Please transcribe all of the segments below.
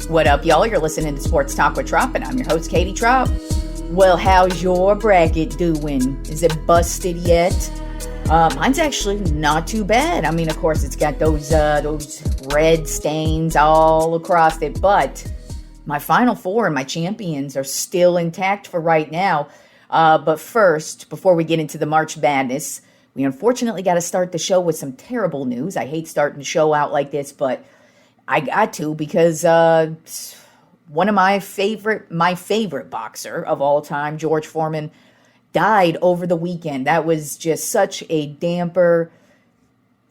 What up, y'all? You're listening to Sports Talk with Tropp, and I'm your host, Katie Tropp. Well, how's your bracket doing? Is it busted yet? Mine's actually not too bad. I mean, of course, it's got those red stains all across it, but my Final Four and my champions are still intact for right now. But first, before we get into the March Madness, we unfortunately got to start the show with some terrible news. I hate starting the show out like this, but I got to because one of my favorite boxer of all time, George Foreman, died over the weekend. That was just such a damper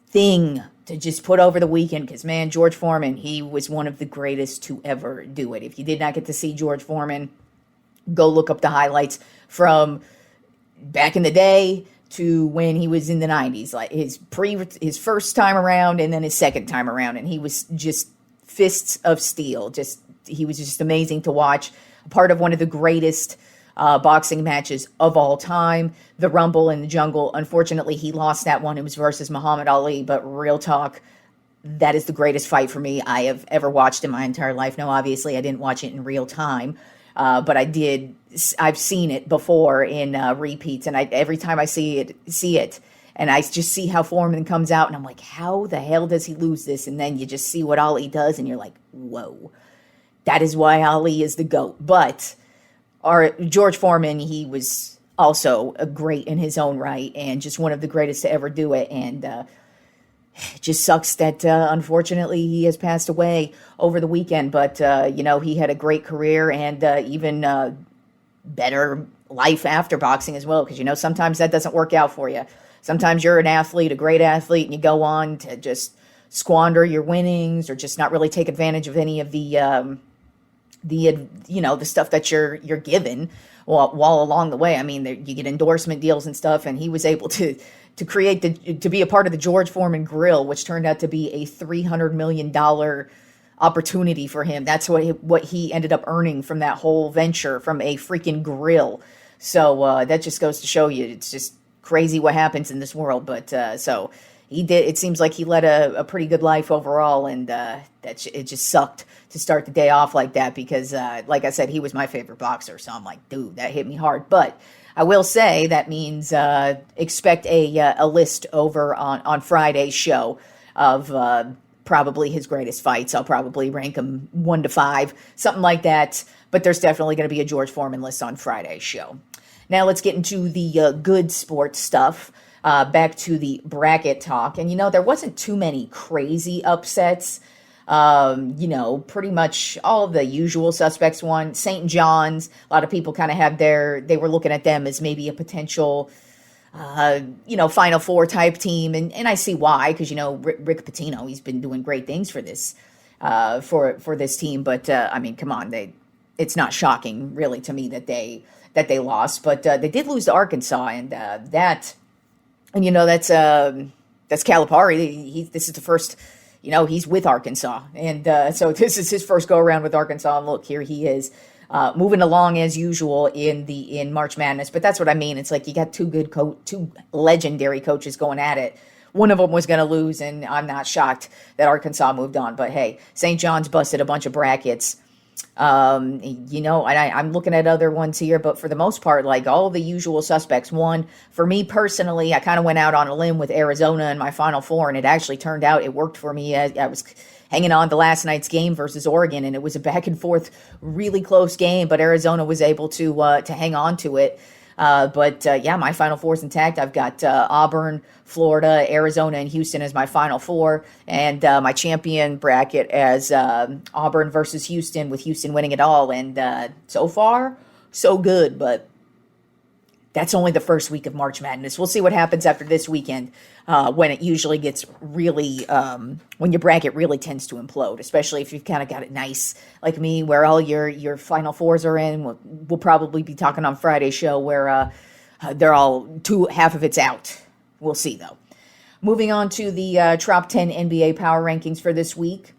thing to just put over the weekend because, man, George Foreman, he was one of the greatest to ever do it. If you did not get to see George Foreman, go look up the highlights from back in the day to when he was in the 90s, like his first time around and then his second time around, and he was just fists of steel. He was just amazing to watch. A part of one of the greatest boxing matches of all time, the Rumble in the Jungle. Unfortunately, he lost that one. It was versus Muhammad Ali, but real talk, that is the greatest fight for me I have ever watched in my entire life. Now, obviously, I didn't watch it in real time, but I've seen it before in repeats, and every time I see it, and I just see how Foreman comes out, and I'm like, how the hell does he lose this? And then you just see what Ali does, and you're like, whoa, that is why Ali is the GOAT. But our George Foreman, he was also a great in his own right, and just one of the greatest to ever do it, and it just sucks that, unfortunately, he has passed away over the weekend. But, he had a great career and even better life after boxing as well. Because, sometimes that doesn't work out for you. Sometimes you're an athlete, a great athlete, and you go on to just squander your winnings or just not really take advantage of any of the stuff that you're given while along the way. I mean, you get endorsement deals and stuff, and he was able to be a part of the George Foreman Grill, which turned out to be a $300 million opportunity for him. That's what he ended up earning from that whole venture, from a freaking grill. So that just goes to show you, it's just crazy what happens in this world. But so he did. It seems like he led a pretty good life overall, and it just sucked to start the day off like that because, like I said, he was my favorite boxer. So I'm like, dude, that hit me hard. But I will say that means expect a list over on Friday's show of probably his greatest fights. I'll probably rank them 1 to 5, something like that. But there's definitely going to be a George Foreman list on Friday's show. Now let's get into the good sports stuff. Back to the bracket talk. And, there wasn't too many crazy upsets. Pretty much all of the usual suspects won. St. John's, a lot of people kind of had they were looking at them as maybe a potential, Final Four type team. And I see why, because, Rick Pitino, he's been doing great things for this, for this team. But, I mean, come on, it's not shocking really to me that they lost, but, they did lose to Arkansas, and, that's Calipari. This is the first, he's with Arkansas. And so this is his first go around with Arkansas. And look, here he is moving along as usual in March Madness. But that's what I mean. It's like you got two legendary coaches going at it. One of them was going to lose, and I'm not shocked that Arkansas moved on. But hey, St. John's busted a bunch of brackets. And I'm looking at other ones here, but for the most part, like all the usual suspects won. For me personally, I kind of went out on a limb with Arizona in my Final Four, and it actually turned out it worked for me. I was hanging on to last night's game versus Oregon, and it was a back and forth, really close game, but Arizona was able to hang on to it. But my Final Four is intact. I've got Auburn, Florida, Arizona, and Houston as my Final Four, and my champion bracket as Auburn versus Houston, with Houston winning it all. And so far, so good, but that's only the first week of March Madness. We'll see what happens after this weekend, when it usually gets really, when your bracket really tends to implode, especially if you've kind of got it nice like me, where all your Final Fours are in. We'll probably be talking on Friday's show where they're all half of it's out. We'll see, though. Moving on to the Top 10 NBA Power Rankings for this week.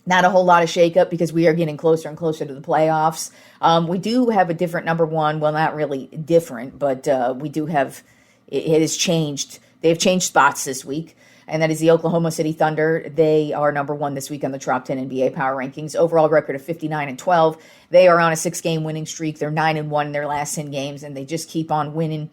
Not a whole lot of shakeup because we are getting closer and closer to the playoffs. We do have a different number one. Well, not really different, but we do have, it has changed. They've changed spots this week. and that is the Oklahoma City Thunder. They are number 1 this week on the Trop 10 NBA Power Rankings. Overall record of 59-12. They are on a 6-game winning streak. They're 9-1 in their last 10 games, and they just keep on winning.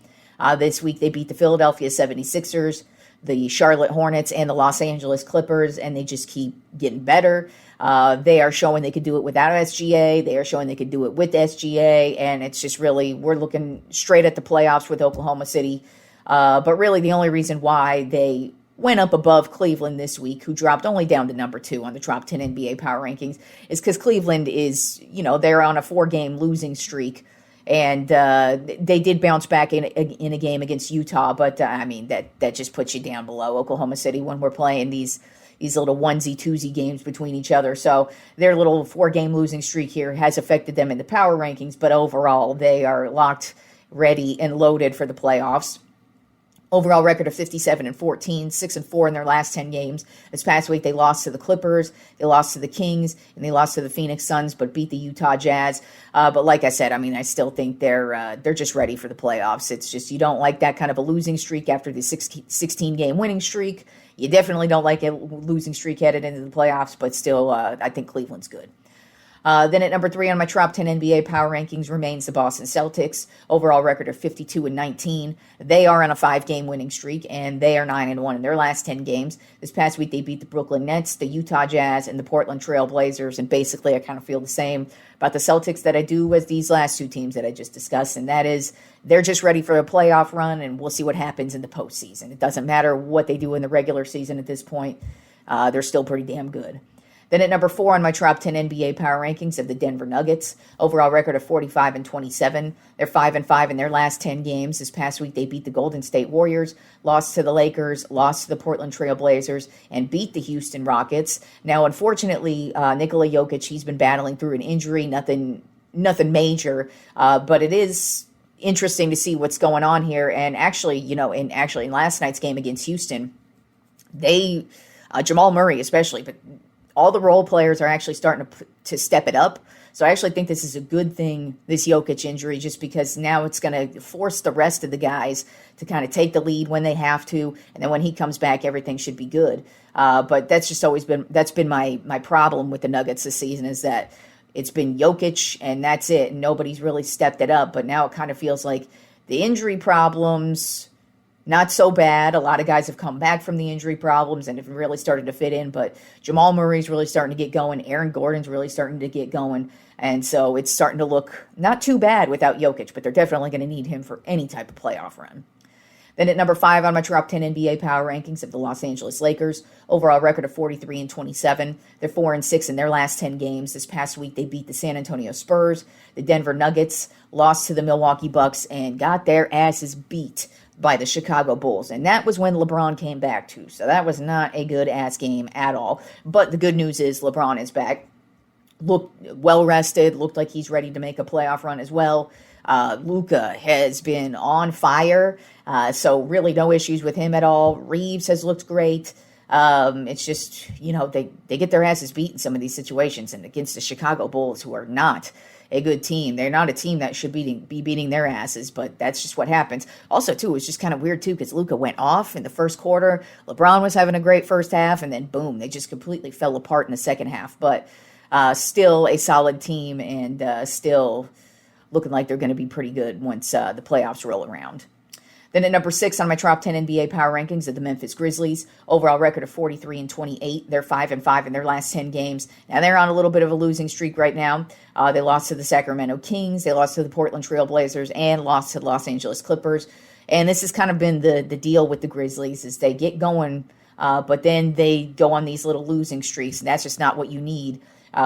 This week they beat the Philadelphia 76ers, the Charlotte Hornets, and the Los Angeles Clippers, and they just keep getting better. They are showing they could do it without SGA. They are showing they could do it with SGA, and it's just really, we're looking straight at the playoffs with Oklahoma City. But really the only reason why they went up above Cleveland this week, who dropped only down to number 2 on the Trop 10 NBA Power Rankings, is because Cleveland is, they're on a 4-game losing streak. And they did bounce back in a game against Utah, but that just puts you down below Oklahoma City when we're playing these little onesie-twosie games between each other. So their little 4-game losing streak here has affected them in the power rankings, but overall they are locked, ready, and loaded for the playoffs. Overall record of 57-14, 6-4 in their last 10 games. This past week, they lost to the Clippers, they lost to the Kings, and they lost to the Phoenix Suns, but beat the Utah Jazz. But like I said, I still think they're just ready for the playoffs. It's just you don't like that kind of a losing streak after the 16-game winning streak. You definitely don't like a losing streak headed into the playoffs, but still, I think Cleveland's good. Then at number 3 on my Trop 10 NBA Power Rankings remains the Boston Celtics. Overall record of 52-19. They are on a 5-game winning streak, and they are 9-1 in their last 10 games. This past week, they beat the Brooklyn Nets, the Utah Jazz, and the Portland Trail Blazers. And basically, I kind of feel the same about the Celtics that I do as these last 2 teams that I just discussed, and that is they're just ready for a playoff run, and we'll see what happens in the postseason. It doesn't matter what they do in the regular season at this point. They're still pretty damn good. Then at number 4 on my Trop 10 NBA Power Rankings of the Denver Nuggets. Overall record of 45-27. They're 5-5 in their last 10 games. This past week, they beat the Golden State Warriors, lost to the Lakers, lost to the Portland Trail Blazers, and beat the Houston Rockets. Now, unfortunately, Nikola Jokic, he's been battling through an injury, nothing major, but it is interesting to see what's going on here. And actually, in last night's game against Houston, they, Jamal Murray especially, but all the role players are actually starting to step it up. So I actually think this is a good thing, this Jokic injury, just because now it's going to force the rest of the guys to kind of take the lead when they have to. And then when he comes back, everything should be good. But that's just always been my problem with the Nuggets this season, is that it's been Jokic and that's it. And nobody's really stepped it up. But now it kind of feels like the injury problems, not so bad. A lot of guys have come back from the injury problems and have really started to fit in, but Jamal Murray's really starting to get going. Aaron Gordon's really starting to get going. And so it's starting to look not too bad without Jokic, but they're definitely going to need him for any type of playoff run. Then at number 5 on my Trop 10 NBA Power Rankings of the Los Angeles Lakers. Overall record of 43-27. They're 4-6 in their last 10 games. This past week, they beat the San Antonio Spurs, the Denver Nuggets, lost to the Milwaukee Bucks, and got their asses beat by the Chicago Bulls. And that was when LeBron came back too. So that was not a good ass game at all. But the good news is LeBron is back. Looked well rested. Looked like he's ready to make a playoff run as well. Luka has been on fire. So really no issues with him at all. Reeves has looked great. It's just, they get their asses beat in some of these situations, and against the Chicago Bulls, who are not a good team. They're not a team that should be beating their asses, but that's just what happens. Also, too, it's just kind of weird, too, because Luka went off in the first quarter. LeBron was having a great first half, and then, boom, they just completely fell apart in the second half. But still a solid team, and still looking like they're going to be pretty good once the playoffs roll around. Then at number 6 on my Trop 10 NBA Power Rankings of the Memphis Grizzlies. Overall record of 43-28. They're 5-5 in their last 10 games. Now they're on a little bit of a losing streak right now. They lost to the Sacramento Kings. They lost to the Portland Trail Blazers and lost to the Los Angeles Clippers. And this has kind of been the deal with the Grizzlies, is they get going, but then they go on these little losing streaks. And that's just not what you need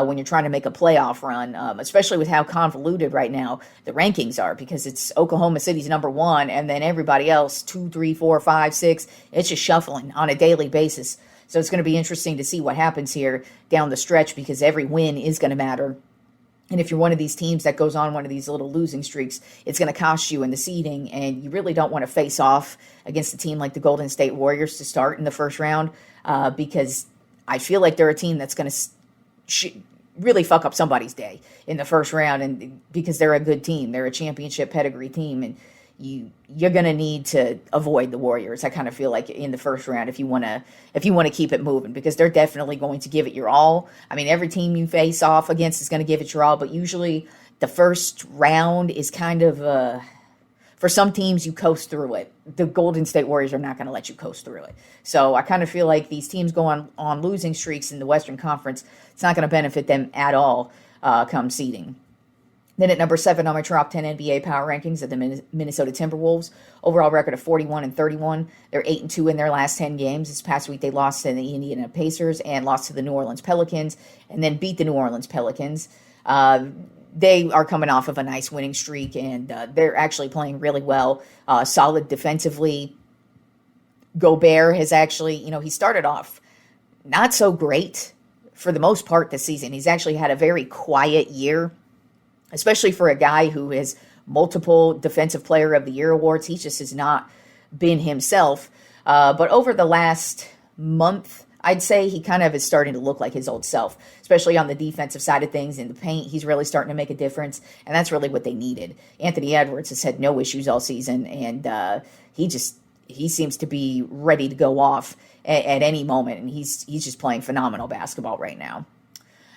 when you're trying to make a playoff run, especially with how convoluted right now the rankings are, because it's Oklahoma City's number 1, and then everybody else, 2, 3, 4, 5, 6, it's just shuffling on a daily basis. So it's going to be interesting to see what happens here down the stretch, because every win is going to matter. And if you're one of these teams that goes on one of these little losing streaks, it's going to cost you in the seeding, and you really don't want to face off against a team like the Golden State Warriors to start in the first round, because I feel like they're a team that's going to really fuck up somebody's day in the first round, and because they're a good team, they're a championship pedigree team, and you're going to need to avoid the Warriors. I kind of feel like in the first round, if you want to keep it moving, because they're definitely going to give it your all. I mean, every team you face off against is going to give it your all, but usually the first round is kind of for some teams, you coast through it. The Golden State Warriors are not going to let you coast through it. So I kind of feel like these teams go on losing streaks in the Western Conference. It's not going to benefit them at all come seeding. Then at number 7 on my top 10 NBA power rankings are the Minnesota Timberwolves. Overall record of 41-31. They're 8-2 in their last 10 games. This past week they lost to the Indiana Pacers and lost to the New Orleans Pelicans, and then beat the New Orleans Pelicans. They are coming off of a nice winning streak, and they're actually playing really well, solid defensively. Gobert has actually, he started off not so great for the most part this season. He's actually had a very quiet year, especially for a guy who has multiple Defensive Player of the Year awards. He just has not been himself. But over the last month, I'd say he kind of is starting to look like his old self, especially on the defensive side of things. In the paint, he's really starting to make a difference, and that's really what they needed. Anthony Edwards has had no issues all season, and he seems to be ready to go off at any moment, and he's just playing phenomenal basketball right now.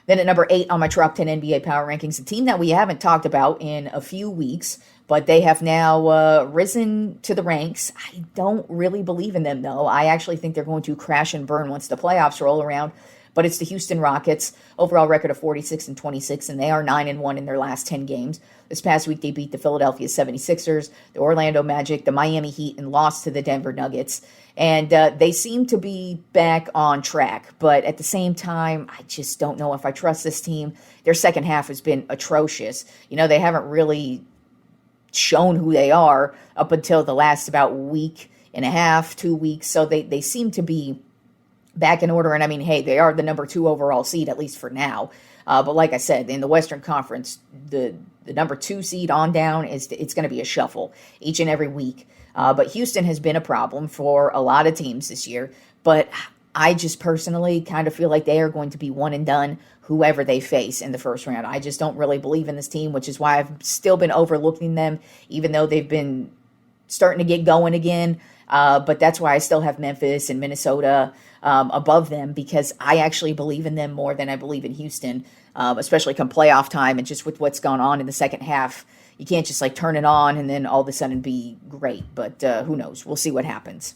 Then at number 8 on my top 10 NBA power rankings, a team that we haven't talked about in a few weeks, but they have now risen to the ranks. I don't really believe in them, though. I actually think they're going to crash and burn once the playoffs roll around. But it's the Houston Rockets, overall record of 46-26, and they are 9-1 in their last 10 games. This past week, they beat the Philadelphia 76ers, the Orlando Magic, the Miami Heat, and lost to the Denver Nuggets. And they seem to be back on track. But at the same time, I just don't know if I trust this team. Their second half has been atrocious. They haven't really shown who they are up until the last about week and a half, 2 weeks. So they seem to be back in order. And I mean, hey, they are the number 2 overall seed, at least for now. But like I said, in the Western Conference, the number 2 seed on down, it's going to be a shuffle each and every week. But Houston has been a problem for a lot of teams this year. But I just personally kind of feel like they are going to be one and done, whoever they face in the first round. I just don't really believe in this team, which is why I've still been overlooking them, even though they've been starting to get going again. But that's why I still have Memphis and Minnesota above them, because I actually believe in them more than I believe in Houston, especially come playoff time and just with what's gone on in the second half. You can't just turn it on and then all of a sudden be great. But who knows? We'll see what happens.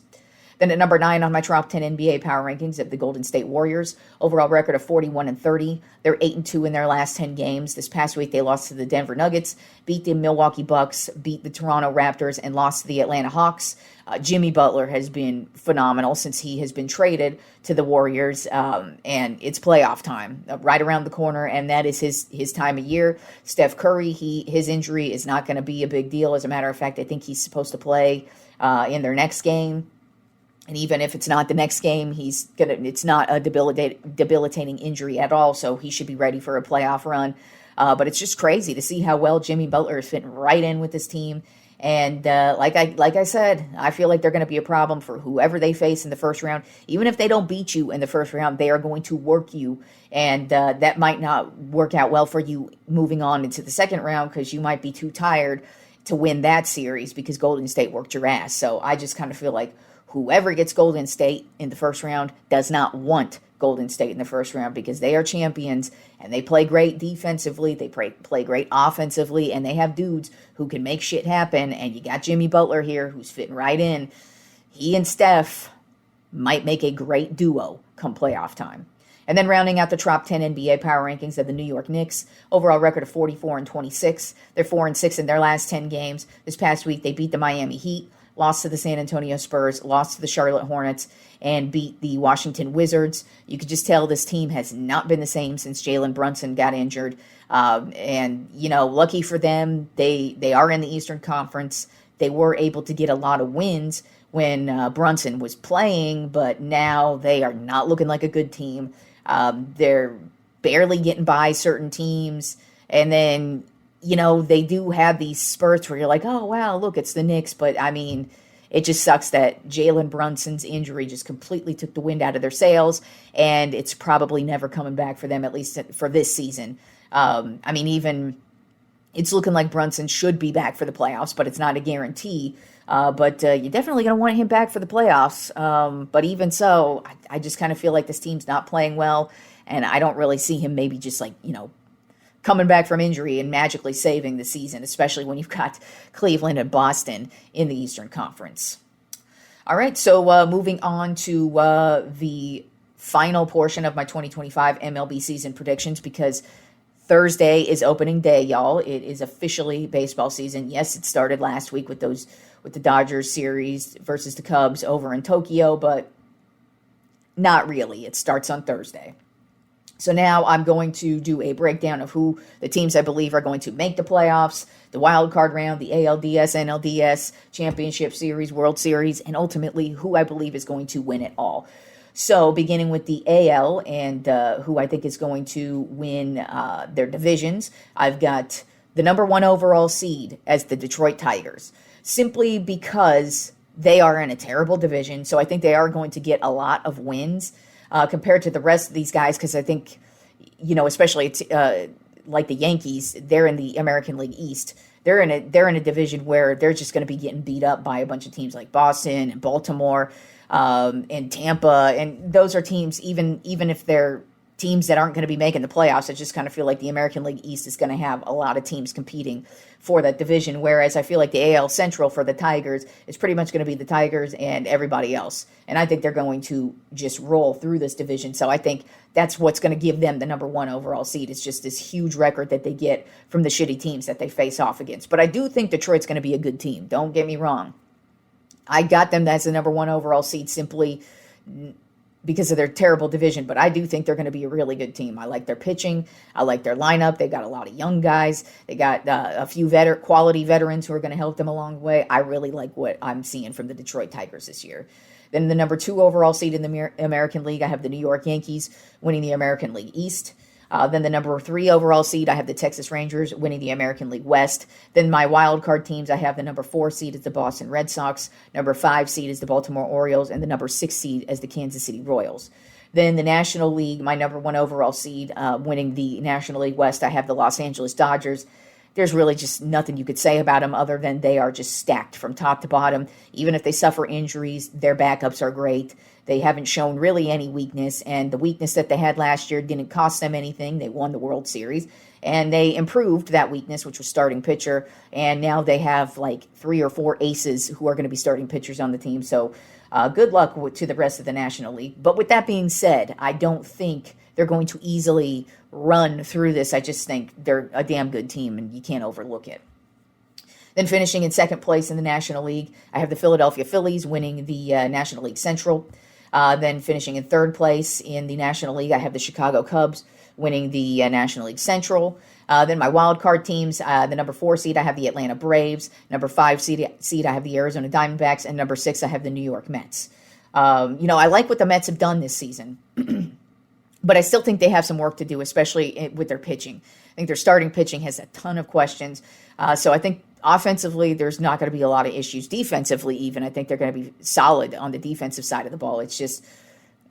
Then at number 9 on my top 10 NBA power rankings of the Golden State Warriors, overall record of 41-30. They're 8-2 in their last 10 games. This past week, they lost to the Denver Nuggets, beat the Milwaukee Bucks, beat the Toronto Raptors, and lost to the Atlanta Hawks. Jimmy Butler has been phenomenal since he has been traded to the Warriors, and it's playoff time right around the corner, and that is his time of year. Steph Curry, his injury is not going to be a big deal. As a matter of fact, I think he's supposed to play in their next game. And even if it's not the next game, it's not a debilitating injury at all, so he should be ready for a playoff run. But it's just crazy to see how well Jimmy Butler is fitting right in with this team. And like I said, I feel like they're going to be a problem for whoever they face in the first round. Even if they don't beat you in the first round, they are going to work you. And that might not work out well for you moving on into the second round, because you might be too tired to win that series because Golden State worked your ass. So I just kind of feel like whoever gets Golden State in the first round does not want Golden State in the first round, because they are champions and they play great defensively, they play great offensively, and they have dudes who can make shit happen. And you got Jimmy Butler here who's fitting right in. He and Steph might make a great duo come playoff time. And then rounding out the top 10 NBA power rankings of the New York Knicks, overall record of 44-26. They're 4-6 in their last 10 games. This past week, they beat the Miami Heat, lost to the San Antonio Spurs, lost to the Charlotte Hornets, and beat the Washington Wizards. You could just tell this team has not been the same since Jalen Brunson got injured. And, lucky for them, they are in the Eastern Conference. They were able to get a lot of wins when Brunson was playing, but now they are not looking like a good team. They're barely getting by certain teams. And then, they do have these spurts where you're like, oh, wow, look, it's the Knicks. But, I mean, it just sucks that Jalen Brunson's injury just completely took the wind out of their sails, and it's probably never coming back for them, at least for this season. Even It's looking like Brunson should be back for the playoffs, but it's not a guarantee. But you're definitely going to want him back for the playoffs. But even so, I just kind of feel like this team's not playing well, and I don't really see him maybe just coming back from injury and magically saving the season, especially when you've got Cleveland and Boston in the Eastern Conference. All right, so moving on to the final portion of my 2025 MLB season predictions, because Thursday is opening day, y'all. It is officially baseball season. Yes, it started last week with the Dodgers series versus the Cubs over in Tokyo, but not really. It starts on Thursday. So now I'm going to do a breakdown of who the teams I believe are going to make the playoffs, the wild card round, the ALDS, NLDS, Championship Series, World Series, and ultimately who I believe is going to win it all. So beginning with the AL and who I think is going to win their divisions, I've got the number 1 overall seed as the Detroit Tigers, simply because they are in a terrible division. So I think they are going to get a lot of wins compared to the rest of these guys, because I think, especially like the Yankees, they're in the American League East. They're in a division where they're just going to be getting beat up by a bunch of teams like Boston and Baltimore. And Tampa, and those are teams, even if they're teams that aren't going to be making the playoffs, I just kind of feel like the American League East is going to have a lot of teams competing for that division, whereas I feel like the AL Central for the Tigers is pretty much going to be the Tigers and everybody else, and I think they're going to just roll through this division, so I think that's what's going to give them the number 1 overall seed. It's just this huge record that they get from the shitty teams that they face off against, but I do think Detroit's going to be a good team, don't get me wrong. I got them as the number 1 overall seed simply because of their terrible division, but I do think they're going to be a really good team. I like their pitching. I like their lineup. They got a lot of young guys. They got a few quality veterans who are going to help them along the way. I really like what I'm seeing from the Detroit Tigers this year. Then the number 2 overall seed in the American League, I have the New York Yankees winning the American League East. Then the number 3 overall seed, I have the Texas Rangers winning the American League West. Then my wild card teams, I have the number 4 seed as the Boston Red Sox, number 5 seed is the Baltimore Orioles, and the number 6 seed as the Kansas City Royals. Then the National League, my number 1 overall seed winning the National League West, I have the Los Angeles Dodgers. There's really just nothing you could say about them other than they are just stacked from top to bottom. Even if they suffer injuries, their backups are great. They haven't shown really any weakness, and the weakness that they had last year didn't cost them anything. They won the World Series, and they improved that weakness, which was starting pitcher, and now they have like 3 or 4 aces who are going to be starting pitchers on the team. So good luck to the rest of the National League. But with that being said, I don't think they're going to easily run through this. I just think they're a damn good team, and you can't overlook it. Then finishing in second place in the National League, I have the Philadelphia Phillies winning the National League Central. Then finishing in third place in the National League, I have the Chicago Cubs winning the National League Central. Then my wild card teams, the number 4 seed, I have the Atlanta Braves. Number 5 seed, I have the Arizona Diamondbacks. And number 6, I have the New York Mets. I like what the Mets have done this season. But I still think they have some work to do, especially with their pitching. I think their starting pitching has a ton of questions. So I think offensively, there's not going to be a lot of issues. Defensively, even, I think they're going to be solid on the defensive side of the ball. It's just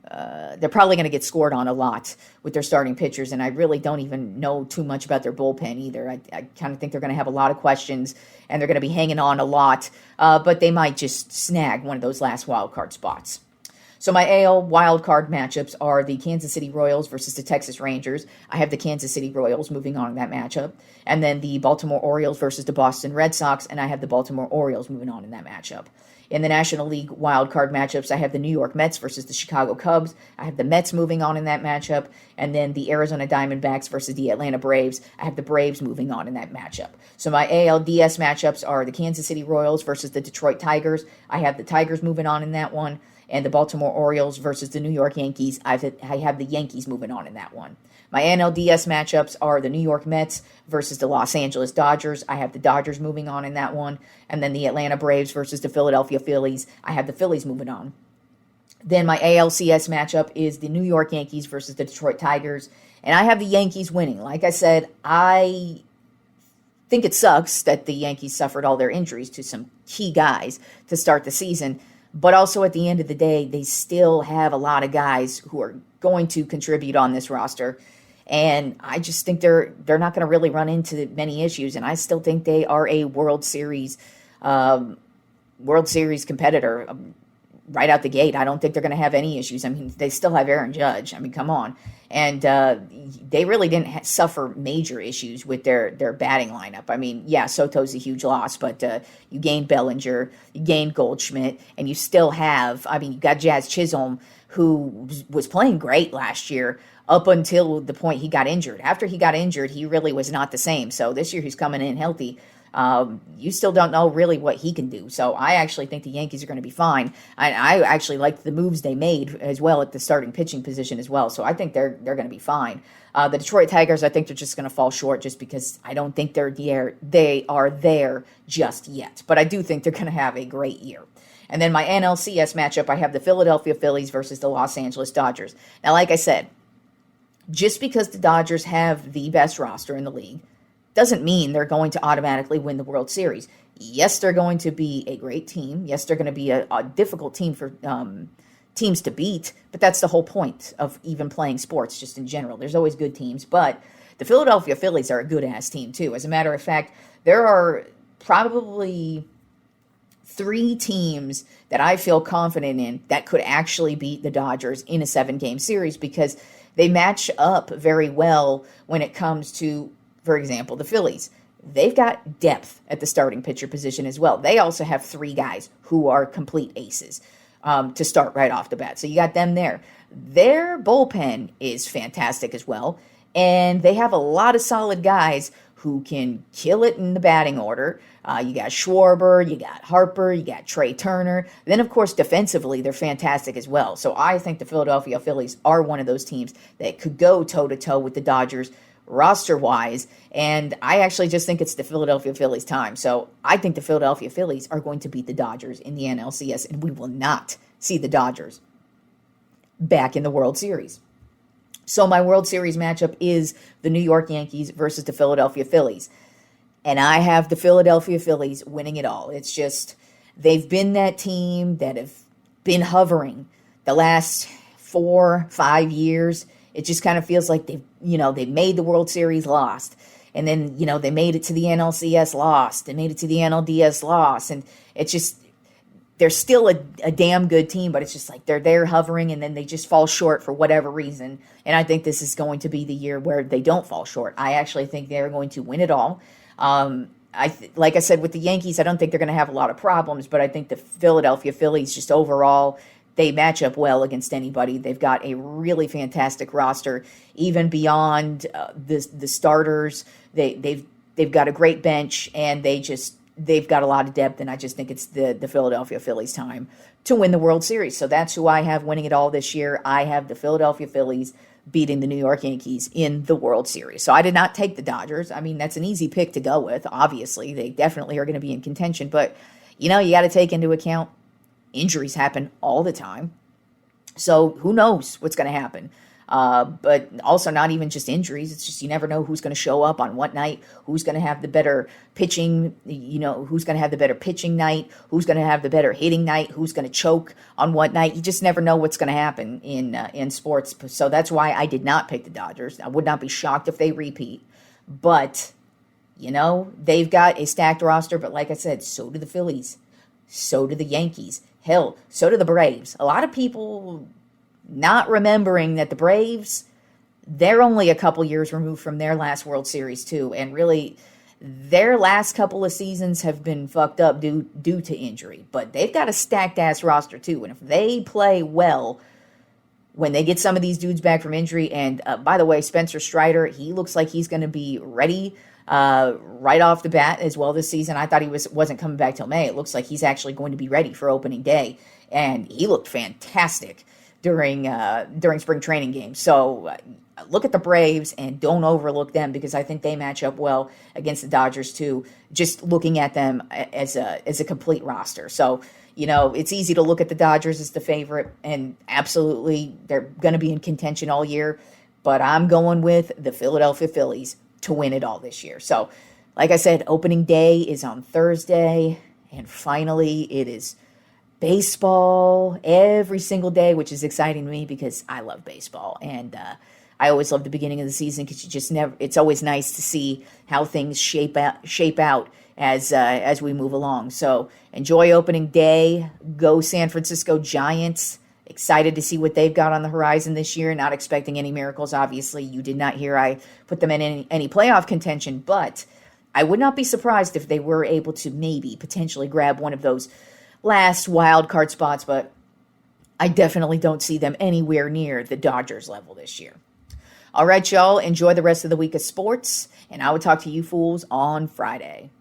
they're probably going to get scored on a lot with their starting pitchers, and I really don't even know too much about their bullpen either. I kind of think they're going to have a lot of questions, and they're going to be hanging on a lot, but they might just snag one of those last wild card spots. So my AL wildcard matchups are the Kansas City Royals versus the Texas Rangers. I have the Kansas City Royals moving on in that matchup. And then the Baltimore Orioles versus the Boston Red Sox, and I have the Baltimore Orioles moving on in that matchup. In the National League wildcard matchups, I have the New York Mets versus the Chicago Cubs. I have the Mets moving on in that matchup. And then the Arizona Diamondbacks versus the Atlanta Braves. I have the Braves moving on in that matchup. So my ALDS matchups are the Kansas City Royals versus the Detroit Tigers. I have the Tigers moving on in that one. And the Baltimore Orioles versus the New York Yankees, I have the Yankees moving on in that one. My NLDS matchups are the New York Mets versus the Los Angeles Dodgers. I have the Dodgers moving on in that one. And then the Atlanta Braves versus the Philadelphia Phillies. I have the Phillies moving on. Then my ALCS matchup is the New York Yankees versus the Detroit Tigers. And I have the Yankees winning. Like I said, I think it sucks that the Yankees suffered all their injuries to some key guys to start the season. But also at the end of the day, they still have a lot of guys who are going to contribute on this roster. And I just think they're not going to really run into many issues. And I still think they are a World Series competitor right out the gate. I don't think they're going to have any issues. I mean, they still have Aaron Judge. I mean, come on. And they really didn't suffer major issues with their batting lineup. I mean, yeah, Soto's a huge loss, but you gained Bellinger, you gained Goldschmidt, and you still have, I mean, you got Jazz Chisholm, who was playing great last year up until the point he got injured. After he got injured, he really was not the same. So this year he's coming in healthy. You still don't know really what he can do. So I actually think the Yankees are going to be fine. I actually like the moves they made as well at the starting pitching position as well. So I think they're going to be fine. The Detroit Tigers, I think they're just going to fall short just because I don't think they are there just yet. But I do think they're going to have a great year. And then my NLCS matchup, I have the Philadelphia Phillies versus the Los Angeles Dodgers. Now, like I said, just because the Dodgers have the best roster in the league doesn't mean they're going to automatically win the World Series. Yes, they're going to be a great team. Yes, they're going to be a difficult team for teams to beat, but that's the whole point of even playing sports just in general. There's always good teams, but the Philadelphia Phillies are a good-ass team too. As a matter of fact, there are probably 3 teams that I feel confident in that could actually beat the Dodgers in a 7-game series because they match up very well when it comes to, for example, the Phillies. They've got depth at the starting pitcher position as well. They also have 3 guys who are complete aces to start right off the bat. So you got them there. Their bullpen is fantastic as well. And they have a lot of solid guys who can kill it in the batting order. You got Schwarber, you got Harper, you got Trey Turner. Then, of course, defensively, they're fantastic as well. So I think the Philadelphia Phillies are one of those teams that could go toe-to-toe with the Dodgers roster-wise. And I actually just think it's the Philadelphia Phillies' time. So I think the Philadelphia Phillies are going to beat the Dodgers in the NLCS, and we will not see the Dodgers back in the World Series. So my World Series matchup is the New York Yankees versus the Philadelphia Phillies. And I have the Philadelphia Phillies winning it all. It's just, they've been that team that have been hovering the last 4-5 years. It just kind of feels like they made the World Series, lost. And then, they made it to the NLCS, lost. They made it to the NLDS, lost. And it's just, they're still a damn good team, but it's just like they're there hovering and then they just fall short for whatever reason. And I think this is going to be the year where they don't fall short. I actually think they're going to win it all. Like I said, with the Yankees, I don't think they're going to have a lot of problems, but I think the Philadelphia Phillies just overall, they match up well against anybody. They've got a really fantastic roster, even beyond the starters. They've got a great bench, and they've got a lot of depth, and I just think it's the Philadelphia Phillies' time to win the World Series. So that's who I have winning it all this year. I have the Philadelphia Phillies beating the New York Yankees in the World Series. So I did not take the Dodgers. I mean, that's an easy pick to go with. Obviously, they definitely are going to be in contention. But, you got to take into account injuries happen all the time. So who knows what's going to happen. But also not even just injuries. It's just you never know who's going to show up on what night, who's going to have the better pitching, who's going to have the better pitching night, who's going to have the better hitting night, who's going to choke on what night. You just never know what's going to happen in sports. So that's why I did not pick the Dodgers. I would not be shocked if they repeat. But, they've got a stacked roster. But like I said, so do the Phillies. So do the Yankees. Hell, so do the Braves. A lot of people not remembering that the Braves, they're only a couple years removed from their last World Series too, and really their last couple of seasons have been fucked up due to injury. But they've got a stacked ass roster too, and if they play well when they get some of these dudes back from injury, and by the way, Spencer Strider, he looks like he's going to be ready right off the bat as well this season. I thought he wasn't coming back till May. It looks like he's actually going to be ready for opening day, and he looked fantastic during spring training games. So look at the Braves and don't overlook them because I think they match up well against the Dodgers too, just looking at them as a complete roster. So, it's easy to look at the Dodgers as the favorite, and absolutely they're going to be in contention all year, but I'm going with the Philadelphia Phillies to win it all this year. So, like I said, opening day is on Thursday, and finally it is baseball every single day, which is exciting to me because I love baseball. And I always love the beginning of the season because you just never. It's always nice to see how things shape out as we move along. So enjoy opening day. Go San Francisco Giants. Excited to see what they've got on the horizon this year. Not expecting any miracles. Obviously, you did not hear I put them in any playoff contention, but I would not be surprised if they were able to maybe potentially grab one of those last wild card spots, but I definitely don't see them anywhere near the Dodgers level this year. All right, y'all, enjoy the rest of the week of sports, and I will talk to you fools on Friday.